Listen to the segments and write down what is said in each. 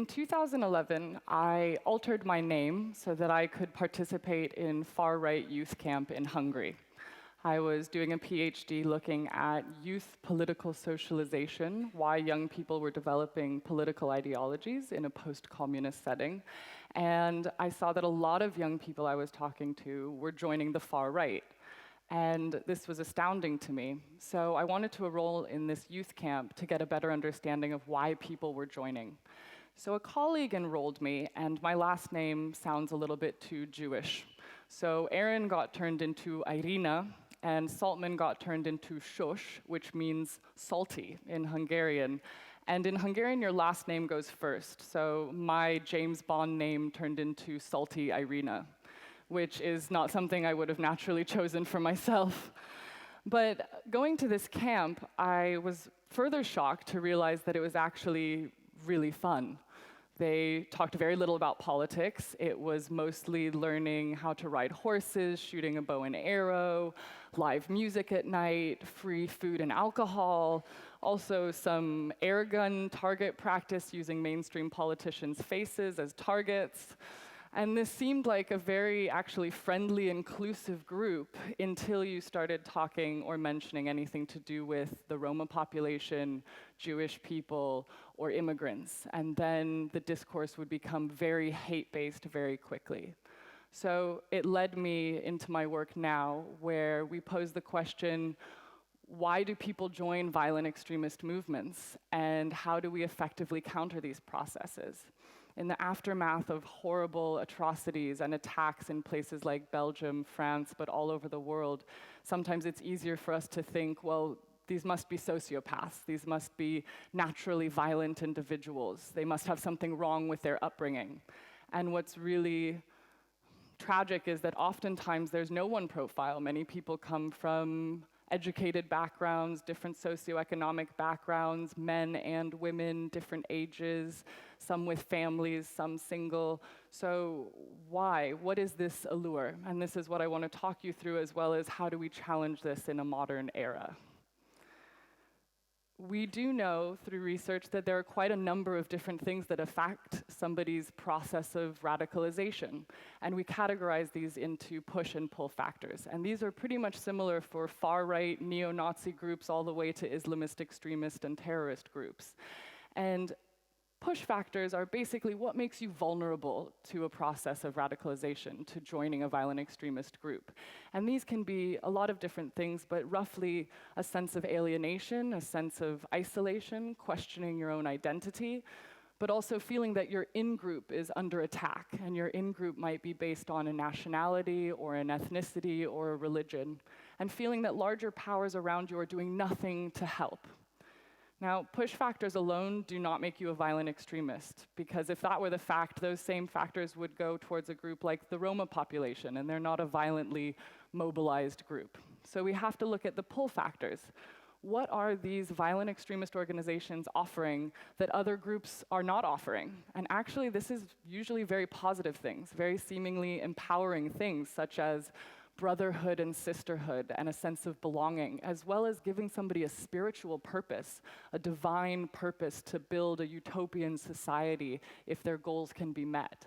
In 2011, I altered my name so that I could participate in far-right youth camp in Hungary. I was doing a PhD looking at youth political socialization, why young people were developing political ideologies in a post-communist setting. And I saw that a lot of young people I was talking to were joining the far right. And this was astounding to me. So I wanted to enroll in this youth camp to get a better understanding of why people were joining. So a colleague enrolled me, and my last name sounds a little bit too Jewish. So Erin got turned into Irina, and Saltman got turned into Sos, which means salty in Hungarian. And in Hungarian, your last name goes first. So my James Bond name turned into Salty Irina, which is not something I would have naturally chosen for myself. But going to this camp, I was further shocked to realize that it was actually really fun. They talked very little about politics. It was mostly learning how to ride horses, shooting a bow and arrow, live music at night, free food and alcohol, also some air gun target practice using mainstream politicians' faces as targets. And this seemed like a very actually friendly, inclusive group until you started talking or mentioning anything to do with the Roma population, Jewish people, or immigrants. And then the discourse would become very hate-based very quickly. So it led me into my work now, where we pose the question, why do people join violent extremist movements? And how do we effectively counter these processes? In the aftermath of horrible atrocities and attacks in places like Belgium, France, but all over the world, sometimes it's easier for us to think, well, these must be sociopaths. These must be naturally violent individuals. They must have something wrong with their upbringing. And what's really tragic is that oftentimes there's no one profile. Many people come from educated backgrounds, different socioeconomic backgrounds, men and women, different ages, some with families, some single. So why? What is this allure? And this is what I want to talk you through, as well as how do we challenge this in a modern era. We do know through research that there are quite a number of different things that affect somebody's process of radicalization. And we categorize these into push and pull factors. And these are pretty much similar for far-right neo-Nazi groups all the way to Islamist extremist and terrorist groups. And push factors are basically what makes you vulnerable to a process of radicalization, to joining a violent extremist group. And these can be a lot of different things, but roughly a sense of alienation, a sense of isolation, questioning your own identity, but also feeling that your in-group is under attack, and your in-group might be based on a nationality or an ethnicity or a religion, and feeling that larger powers around you are doing nothing to help. Now, push factors alone do not make you a violent extremist, because if that were the fact, those same factors would go towards a group like the Roma population, and they're not a violently mobilized group. So we have to look at the pull factors. What are these violent extremist organizations offering that other groups are not offering? And actually, this is usually very positive things, very seemingly empowering things, such as brotherhood and sisterhood and a sense of belonging, as well as giving somebody a spiritual purpose, a divine purpose to build a utopian society if their goals can be met.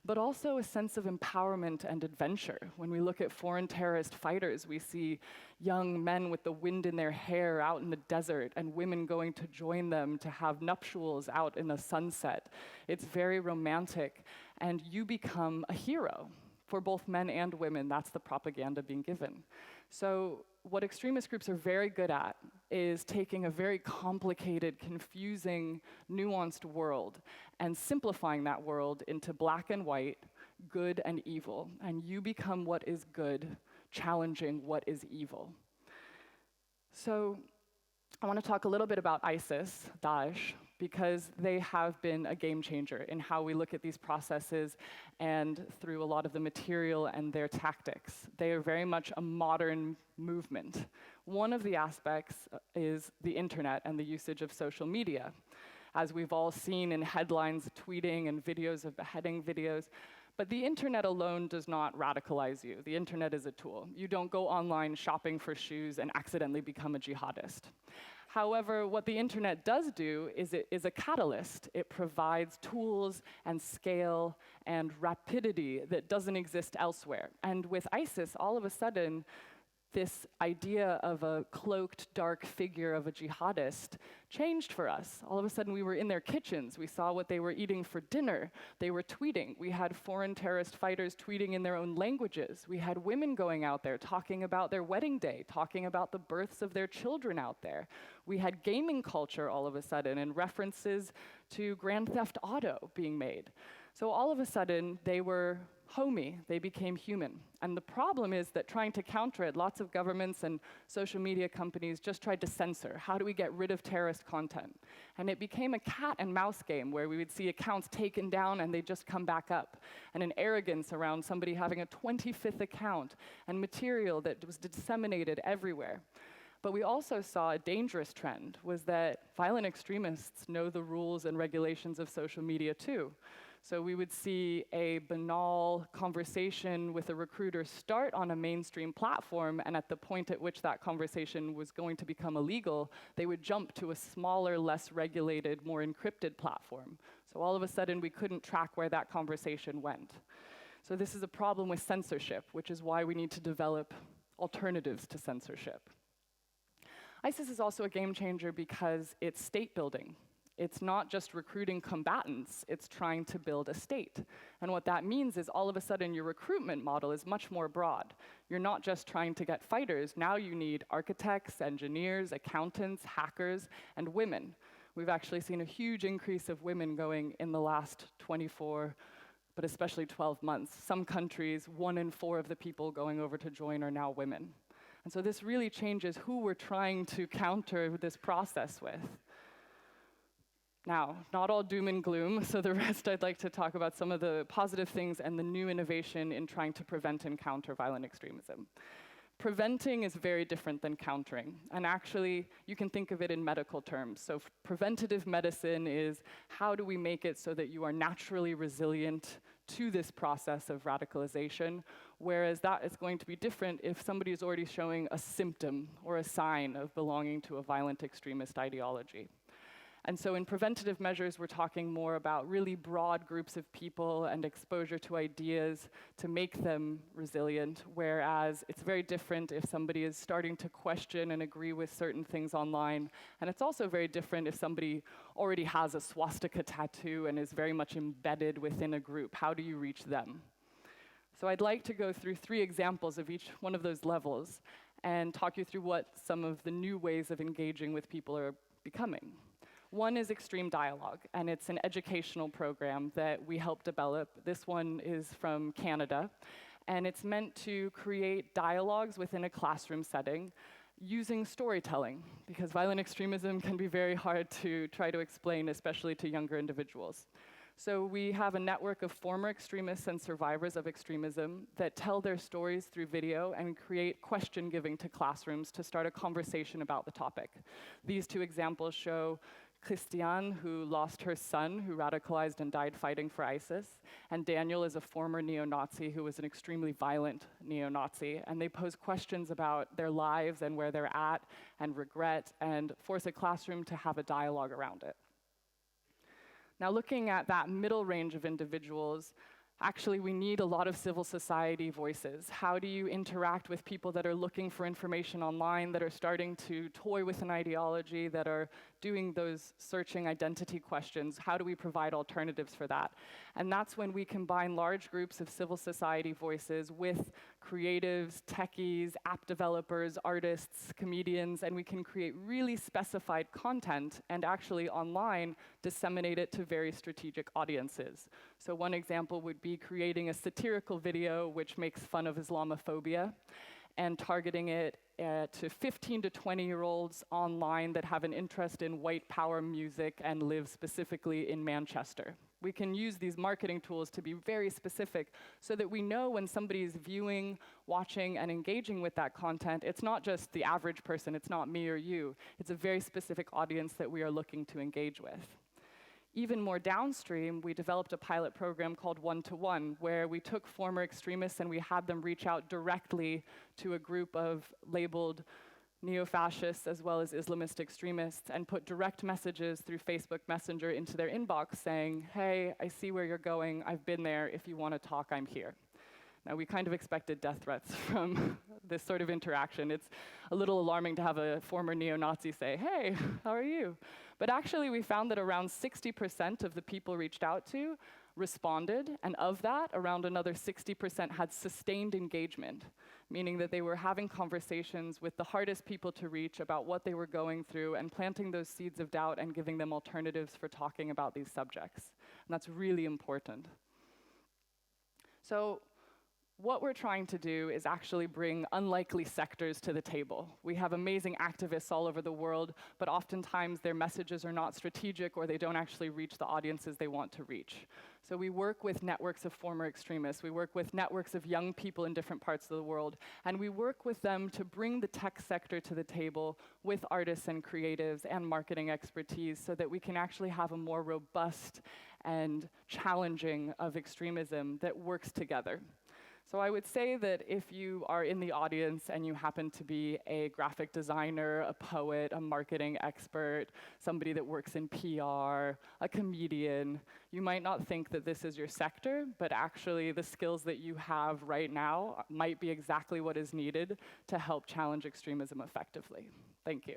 But also a sense of empowerment and adventure. When we look at foreign terrorist fighters, we see young men with the wind in their hair out in the desert and women going to join them to have nuptials out in the sunset. It's very romantic, and you become a hero. For both men and women, that's the propaganda being given. So what extremist groups are very good at is taking a very complicated, confusing, nuanced world and simplifying that world into black and white, good and evil. And you become what is good, challenging what is evil. So I want to talk a little bit about ISIS, Daesh, because they have been a game changer in how we look at these processes and through a lot of the material and their tactics. They are very much a modern movement. One of the aspects is the internet and the usage of social media. As we've all seen in headlines, tweeting, and videos of beheading videos. But the internet alone does not radicalize you. The internet is a tool. You don't go online shopping for shoes and accidentally become a jihadist. However, what the internet does do is it is a catalyst. It provides tools and scale and rapidity that doesn't exist elsewhere. And with ISIS, all of a sudden, this idea of a cloaked, dark figure of a jihadist changed for us. All of a sudden, we were in their kitchens. We saw what they were eating for dinner. They were tweeting. We had foreign terrorist fighters tweeting in their own languages. We had women going out there talking about their wedding day, talking about the births of their children out there. We had gaming culture all of a sudden and references to Grand Theft Auto being made. So all of a sudden, they were homey, they became human. And the problem is that trying to counter it, lots of governments and social media companies just tried to censor. How do we get rid of terrorist content? And it became a cat and mouse game where we would see accounts taken down and they just come back up. And an arrogance around somebody having a 25th account and material that was disseminated everywhere. But we also saw a dangerous trend, was that violent extremists know the rules and regulations of social media too. So we would see a banal conversation with a recruiter start on a mainstream platform, and at the point at which that conversation was going to become illegal, they would jump to a smaller, less regulated, more encrypted platform. So all of a sudden, we couldn't track where that conversation went. So this is a problem with censorship, which is why we need to develop alternatives to censorship. ISIS is also a game changer because it's state building. It's not just recruiting combatants, it's trying to build a state. And what that means is all of a sudden your recruitment model is much more broad. You're not just trying to get fighters, now you need architects, engineers, accountants, hackers, and women. We've actually seen a huge increase of women going in the last 24, but especially 12 months. Some countries, 1 in 4 of the people going over to join are now women. And so this really changes who we're trying to counter this process with. Now, not all doom and gloom, so the rest I'd like to talk about some of the positive things and the new innovation in trying to prevent and counter violent extremism. Preventing is very different than countering, and actually, you can think of it in medical terms. So preventative medicine is how do we make it so that you are naturally resilient to this process of radicalization, whereas that is going to be different if somebody is already showing a symptom or a sign of belonging to a violent extremist ideology. And so in preventative measures, we're talking more about really broad groups of people and exposure to ideas to make them resilient, whereas it's very different if somebody is starting to question and agree with certain things online. And it's also very different if somebody already has a swastika tattoo and is very much embedded within a group. How do you reach them? So I'd like to go through 3 examples of each one of those levels and talk you through what some of the new ways of engaging with people are becoming. One is Extreme Dialogue, and it's an educational program that we helped develop. This one is from Canada, and it's meant to create dialogues within a classroom setting using storytelling, because violent extremism can be very hard to try to explain, especially to younger individuals. So we have a network of former extremists and survivors of extremism that tell their stories through video and create question giving to classrooms to start a conversation about the topic. These 2 examples show Christiane, who lost her son, who radicalized and died fighting for ISIS, and Daniel is a former neo-Nazi who was an extremely violent neo-Nazi, and they pose questions about their lives and where they're at, and regret, and force a classroom to have a dialogue around it. Now, looking at that middle range of individuals, actually, we need a lot of civil society voices. How do you interact with people that are looking for information online, that are starting to toy with an ideology, that are doing those searching identity questions? How do we provide alternatives for that? And that's when we combine large groups of civil society voices with creatives, techies, app developers, artists, comedians, and we can create really specified content and actually online disseminate it to very strategic audiences. So one example would be creating a satirical video which makes fun of Islamophobia and targeting it to 15 to 20-year-olds online that have an interest in white power music and live specifically in Manchester. We can use these marketing tools to be very specific so that we know when somebody is viewing, watching, and engaging with that content, it's not just the average person, it's not me or you. It's a very specific audience that we are looking to engage with. Even more downstream, we developed a pilot program called One-to-One, where we took former extremists and we had them reach out directly to a group of labeled neo-fascists as well as Islamist extremists, and put direct messages through Facebook Messenger into their inbox saying, hey, I see where you're going, I've been there, if you want to talk, I'm here. Now, we kind of expected death threats from this sort of interaction. It's a little alarming to have a former neo-Nazi say, hey, how are you? But actually, we found that around 60% of the people reached out to responded, and of that, around another 60% had sustained engagement, meaning that they were having conversations with the hardest people to reach about what they were going through and planting those seeds of doubt and giving them alternatives for talking about these subjects. And that's really important. So, what we're trying to do is actually bring unlikely sectors to the table. We have amazing activists all over the world, but oftentimes their messages are not strategic or they don't actually reach the audiences they want to reach. So we work with networks of former extremists, we work with networks of young people in different parts of the world, and we work with them to bring the tech sector to the table with artists and creatives and marketing expertise so that we can actually have a more robust and challenging of extremism that works together. So I would say that if you are in the audience and you happen to be a graphic designer, a poet, a marketing expert, somebody that works in PR, a comedian, you might not think that this is your sector, but actually the skills that you have right now might be exactly what is needed to help challenge extremism effectively. Thank you.